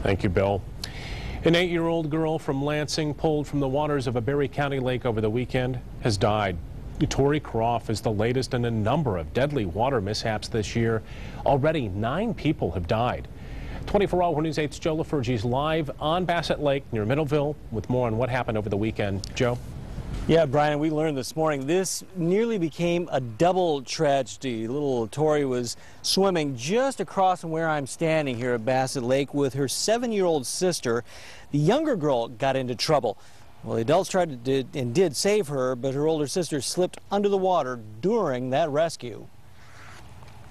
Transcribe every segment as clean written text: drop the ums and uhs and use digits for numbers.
Thank you, Bill. An 8-year-old girl from Lansing, pulled from the waters of a Berry County lake over the weekend, has died. Tori Croft is the latest in a number of deadly water mishaps this year. Already 9 people have died. 24-hour News 8's Joe LaFurgey's live on Bassett Lake near Middleville with more on what happened over the weekend. Joe? Yeah, Brian, we learned this morning this nearly became a double tragedy. Little Tori was swimming just across from where I'm standing here at Bassett Lake with her 7-year-old sister. The younger girl got into trouble. Well, the adults tried to did save her, but her older sister slipped under the water during that rescue.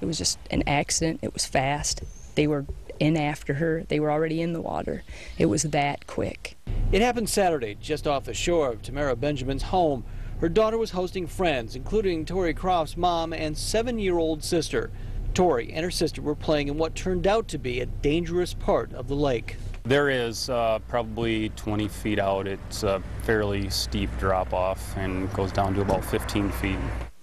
It was just an accident. It was fast. They were in after her. They were already in the water. It was that quick. It happened Saturday, just off the shore of Tamara Benjamin's home. Her daughter was hosting friends, including Tori Croft's mom and 7-year-old sister. Tori and her sister were playing in what turned out to be a dangerous part of the lake. There is probably 20 feet out. It's a fairly steep drop-off and goes down to about 15 feet.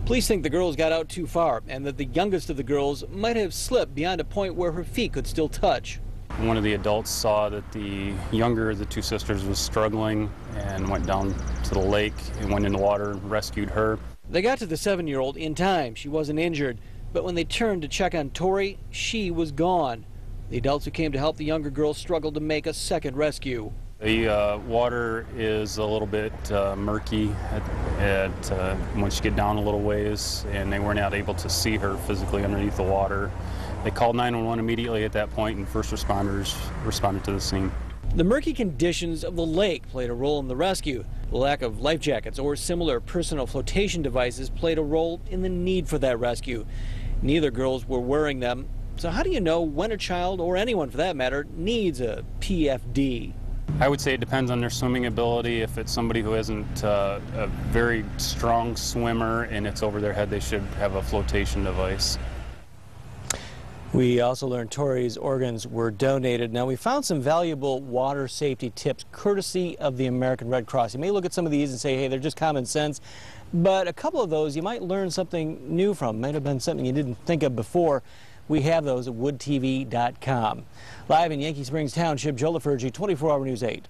Police think the girls got out too far and that the youngest of the girls might have slipped beyond a point where her feet could still touch. One of the adults saw that the younger of the 2 sisters was struggling and went down to the lake and went in the water and rescued her. They got to the 7-year-old in time. She wasn't injured. But when they turned to check on Tori, she was gone. The adults who came to help the younger girl struggled to make a second rescue. The water is a little bit murky once you get down a little ways, and they were not able to see her physically underneath the water. They called 911 immediately at that point, and first responders responded to the scene. The murky conditions of the lake played a role in the rescue. The lack of life jackets or similar personal flotation devices played a role in the need for that rescue. Neither girls were wearing them. So how do you know when a child, or anyone for that matter, needs a PFD? I would say it depends on their swimming ability. If it's somebody who isn't a very strong swimmer and it's over their head, they should have a flotation device. We also learned Tori's organs were donated. Now, we found some valuable water safety tips courtesy of the American Red Cross. You may look at some of these and say, hey, they're just common sense. But a couple of those you might learn something new from. Might have been something you didn't think of before. We have those at woodtv.com. Live in Yankee Springs Township, Joe LaFurgey, 24-hour News 8.